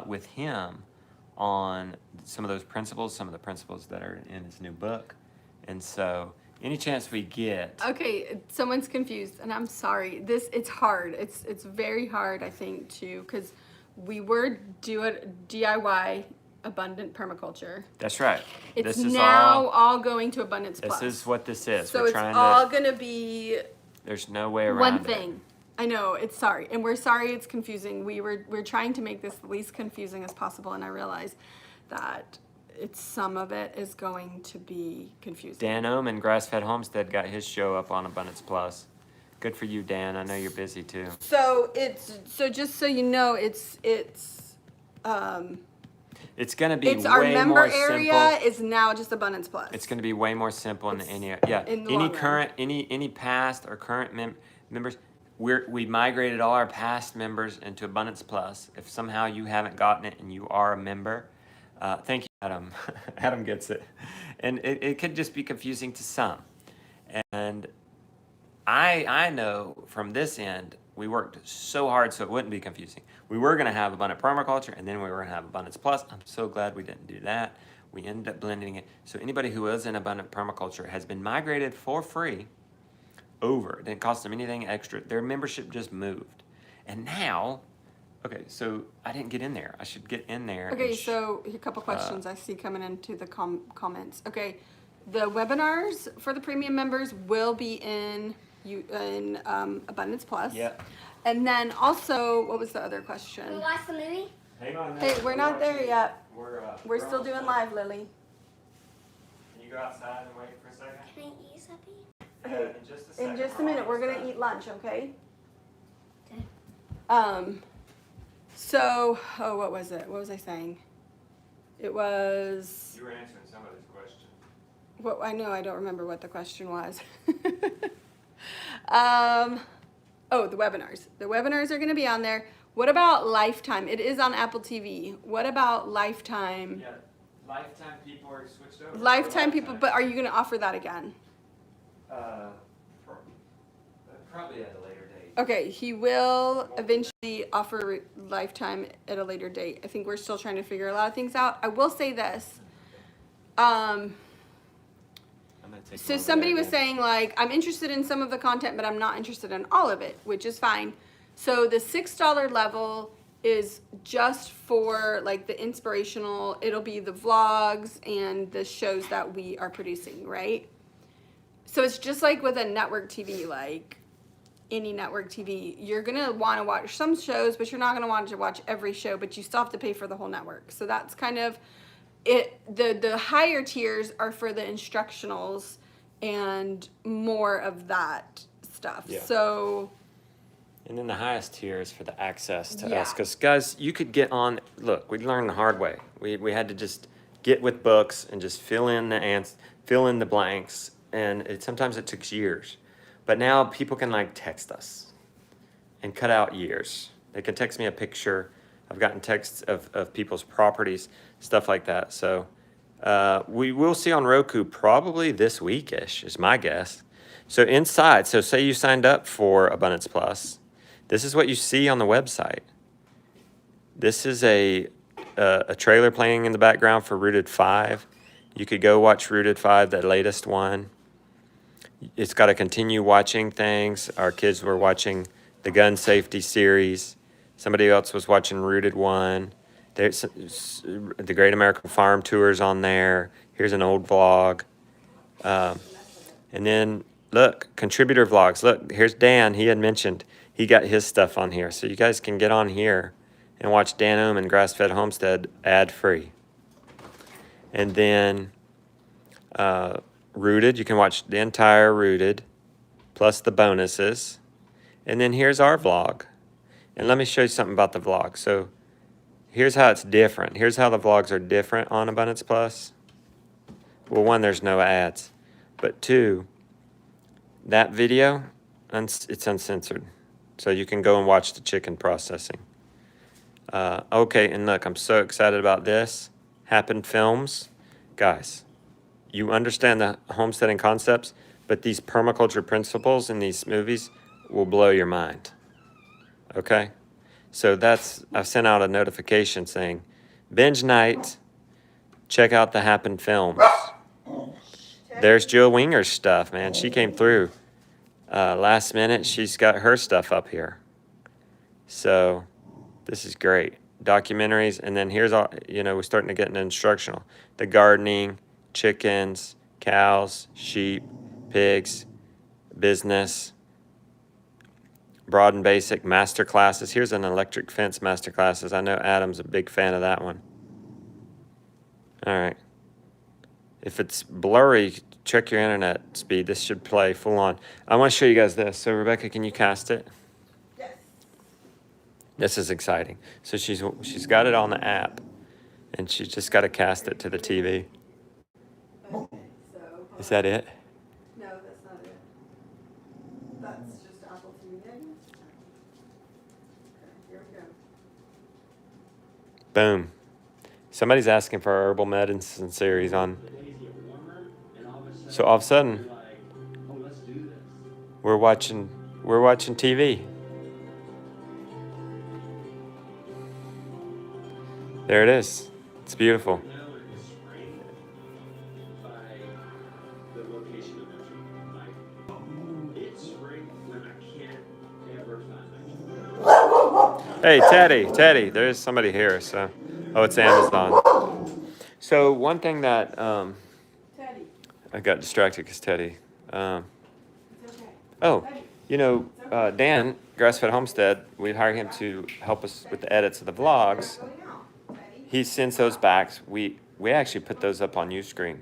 with him on some of those principles, some of the principles that are in his new book. And so any chance we get. Okay, someone's confused, and I'm sorry. It's hard. It's very hard, I think, because we were doing DIY abundant permaculture. That's right. It's this is now all going to Abundance This Plus. is what this is. So we're it's trying all to. gonna be There's no way around one thing. I know, it's sorry. And we're sorry it's confusing. We're trying to make this the least confusing as possible, and I realize that some of it is going to be confusing. Dan Oman, Grass-Fed Homestead, got his show up on Abundance Plus. Good for you, Dan. I know you're busy too. So just so you know, it's going to be it's way our member more area simple. is now just Abundance Plus. It's going to be way more simple in any in the any long current any past or current members. We migrated all our past members into Abundance Plus. If somehow you haven't gotten it and you are a member, thank you, Adam. Adam gets it, and it could just be confusing to some. And I know from this end, we worked so hard so it wouldn't be confusing. We were going to have Abundant Permaculture, and then we were going to have Abundance Plus. I'm so glad we didn't do that. We ended up blending it. So anybody who is in Abundant Permaculture has been migrated for free over. It didn't cost them anything extra. Their membership just moved. And now, okay, so I didn't get in there. I should get in there. Okay, so a couple questions I see coming into the comments. Okay, the webinars for the premium members will be in Abundance Plus. Yep. And then also, what was the other question? Can we watch the movie? Hang on. Hey, we're not there yet. We're Still doing live, Lily. Can you go outside and wait for a second? Can I eat something? Hey, in just a second. in just a minute, we're gonna eat lunch, okay? Okay. So, what was it? What was I saying? It was, You were answering somebody's question. what, I know, I don't remember what the question was. The webinars. The webinars are gonna be on there. What about Lifetime? It is on Apple TV. What about Lifetime? Yeah, Lifetime people are switched over. Lifetime people, but are you gonna offer that again? Probably at a later date. Okay, he will eventually offer Lifetime at a later date. I think we're still trying to figure a lot of things out. I will say this. I'm gonna take So them over somebody there was again. saying, like, I'm interested in some of the content, but I'm not interested in all of it, which is fine. So the $6 level is just for like the inspirational, it'll be the vlogs and the shows that we are producing, right? So it's just like with a network TV, like any network TV, you're gonna wanna watch some shows, but you're not gonna want to watch every show, but you still have to pay for the whole network. So that's kind of it. The higher tiers are for the instructionals and more of that stuff. Yeah. So And then the highest tier is for the access to Yeah. us. Because, guys, you could get on. Look, we learned the hard way. We had to just get with books and just fill in the blanks. And sometimes it took years. But now people can, like, text us and cut out years. They can text me a picture. I've gotten texts of people's properties, stuff like that. So we will see on Roku probably this week-ish is my guess. So inside, so say you signed up for Abundance Plus. This is what you see on the website. This is a trailer playing in the background for Rooted 5. You could go watch Rooted 5, the latest one. It's got to continue watching things. Our kids were watching the gun safety series. Somebody else was watching Rooted 1. There's the Great American Farm Tours on there. Here's an old vlog. And then, look, contributor vlogs. Look, here's Dan. He had mentioned he got his stuff on here. So you guys can get on here and watch Dan Oman Grass-Fed Homestead ad-free. And then Rooted, you can watch the entire Rooted, plus the bonuses. And then here's our vlog. And let me show you something about the vlog. So here's how it's different. Here's how the vlogs are different on Abundance Plus. Well, one, there's no ads. But two, that video, it's uncensored. So you can go and watch the chicken processing. Okay, and look, I'm so excited about this. Happen Films. Guys, you understand the homesteading concepts, but these permaculture principles in these movies will blow your mind. Okay? So I've sent out a notification saying, binge night, check out the Happen Films. There's Jill Winger's stuff, man. She came through last minute. She's got her stuff up here. So this is great. documentaries, and then here's all, we're starting to get into instructional. The gardening, chickens, cows, sheep, pigs, business, broad and basic master classes. Here's an electric fence master classes. I know Adam's a big fan of that one. All right. If it's blurry, check your internet speed. This should play full on. I want to show you guys this. So Rebecca, can you cast it? Yes. This is exciting. So she's got it on the app, and she's just got to cast it to the TV. Okay, so Is that it? no, that's not it. That's just Apple TV. Okay, here we go. Boom. Somebody's asking for our herbal medicine series on. So all of a sudden, we're watching TV. There it is. It's beautiful. Hey, Teddy, there's somebody here. So, oh, it's Amazon. So one thing that Teddy. I got distracted because Teddy. It's okay. Oh, Teddy. Dan, Grass-Fed Homestead, we hired him to help us with the edits of the vlogs. He sends those back. We actually put those up on Uscreen.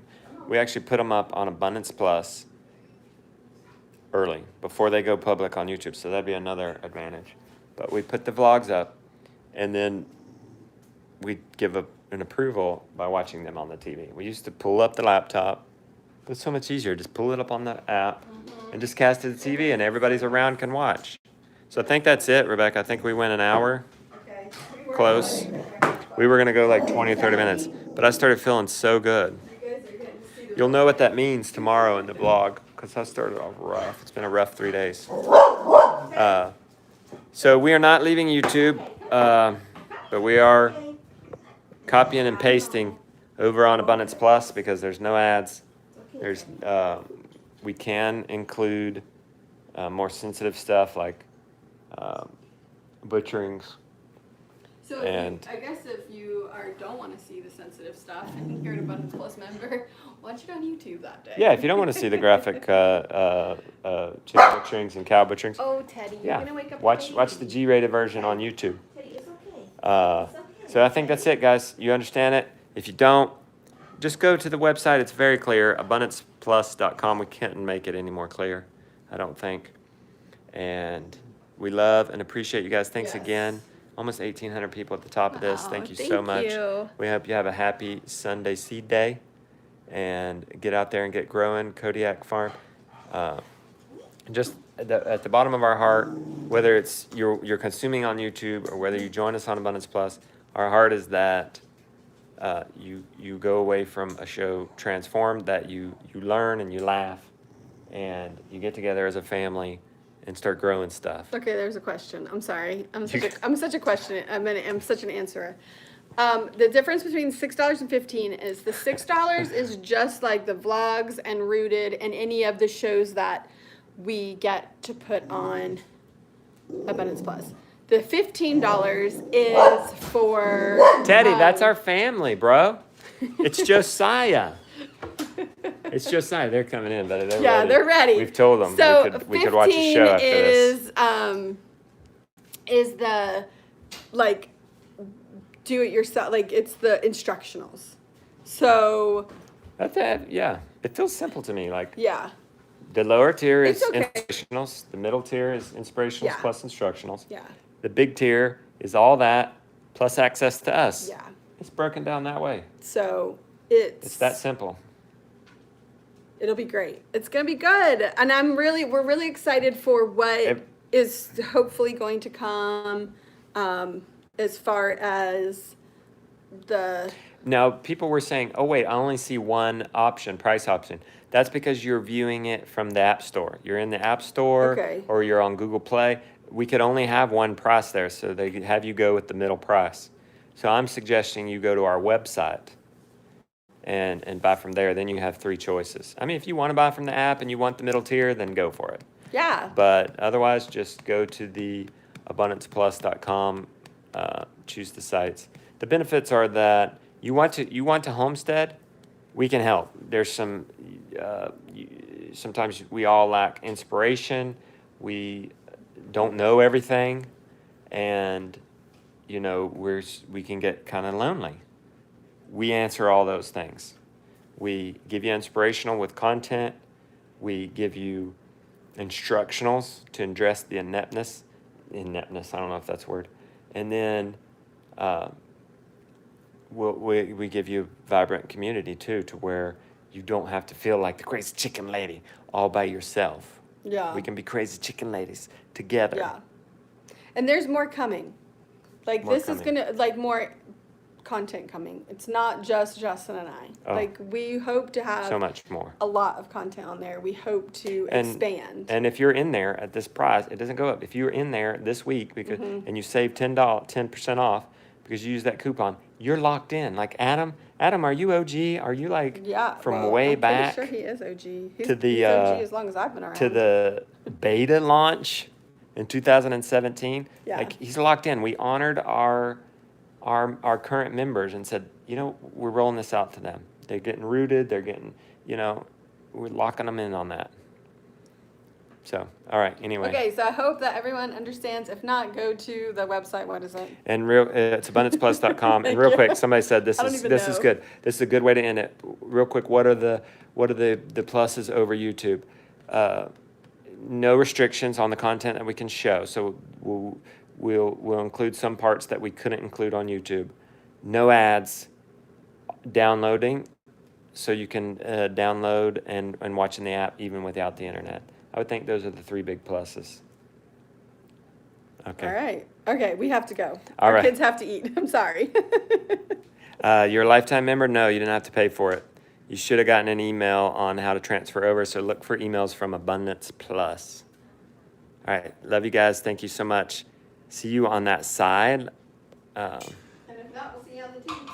We actually put them up on Abundance Plus early, before they go public on YouTube. So that'd be another advantage. But we put the vlogs up, and then we give an approval by watching them on the TV. We used to pull up the laptop. It's so much easier. Just pull it up on the app and just cast it to the TV, and everybody's around can watch. So I think that's it, Rebecca. I think we went an hour. Okay. Close. We were going to go like 20 or 30 minutes, but I started feeling so good. You guys are getting to see the You'll know what that means tomorrow in the vlog, because I started off rough. It's been a rough 3 days. So we are not leaving YouTube, but we are copying and pasting over on Abundance Plus because there's no ads. We can include more sensitive stuff like butcherings. So I guess if you don't want to see the sensitive stuff and you're an Abundance Plus member, watch it on YouTube that day. Yeah, if you don't want to see the graphic chicken butcherings and cow butcherings, Oh, Teddy, you're gonna wake up. watch the G-rated version on YouTube. Teddy, it's okay. So I think that's it, guys. You understand it? If you don't, just go to the website. It's very clear, abundanceplus.com. We can't make it any more clear, I don't think. And we love and appreciate you guys. Thanks Yes. again. Almost 1,800 people at the top of this. Wow, Thank you thank so much. you. We hope you have a happy Sunday seed day and get out there and get growing, Kodiak Farm. Just at the bottom of our heart, whether it's you're consuming on YouTube or whether you join us on Abundance Plus, our heart is that you go away from a show transformed, that you learn and you laugh and you get together as a family and start growing stuff. Okay, there's a question. I'm sorry. I'm such a question. I'm such an answerer. The difference between $6 and $15 is the $6 is just like the vlogs and Rooted and any of the shows that we get to put on Abundance Plus. The $15 is for Teddy, that's our family, bro. It's Josiah. It's Josiah. They're coming in, but they're ready. They're ready. We've told them so we could watch a show after this. Is the like do it yourself, like it's the instructionals. So That's it. Yeah, it feels simple to me. Like yeah. the lower tier is It's okay. inspirationals. The middle tier is inspirationals Yeah. plus instructionals. Yeah. The big tier is all that plus access to us. Yeah. It's broken down that way. So It's that simple. it'll be great. It's gonna be good. And we're really excited for what is hopefully going to come as far as the Now, people were saying, oh, wait, I only see one option, price option. That's because you're viewing it from the App Store. You're in the App Store Okay. or you're on Google Play. We could only have one price there, so they could have you go with the middle price. So I'm suggesting you go to our website and buy from there. Then you have 3 choices. I mean, if you want to buy from the app and you want the middle tier, then go for it. yeah. But otherwise, just go to the abundanceplus.com choose the sites. The benefits are that you want to homestead, we can help. There's some sometimes we all lack inspiration. We don't know everything, and we can get kind of lonely. We answer all those things. We give you inspirational with content. We give you instructionals to address the ineptness. I don't know if that's a word. And then we give you a vibrant community too, to where you don't have to feel like the crazy chicken lady all by yourself. Yeah. We can be crazy chicken ladies together. Yeah. And there's more coming. Like More this coming. is gonna more content coming. It's not just Justin and I. Oh. Like we hope to have So much more. a lot of content on there. We hope to expand. And if you're in there at this price, it doesn't go up. If you're in there this week because and you save $10% off because you use that coupon, you're locked in. Like Adam, are you OG? Are you from way I'm back? pretty sure he is OG. He's the OG as long as I've been around. To the beta launch in 2017. Yeah. Like he's locked in. We honored our current members and said, we're rolling this out to them. They're getting rooted. They're getting, we're locking them in on that. So, all right. Anyway. Okay, so I hope that everyone understands. If not, go to the website. What is it? And it's abundanceplus.com. And real quick, somebody said this is good. This is a good way to end it. Real quick, what are the pluses over YouTube? No restrictions on the content that we can show. So we'll include some parts that we couldn't include on YouTube. No ads. Downloading, so you can download and watch in the app even without the internet. I would think those are the 3 big pluses. Okay. All right. Okay, we have to go. All Our right. kids have to eat. I'm sorry. You're a lifetime member? No, you didn't have to pay for it. You should have gotten an email on how to transfer over, so look for emails from Abundance Plus. All right. Love you guys. Thank you so much. See you on that side. And if not, we'll see you on the teams.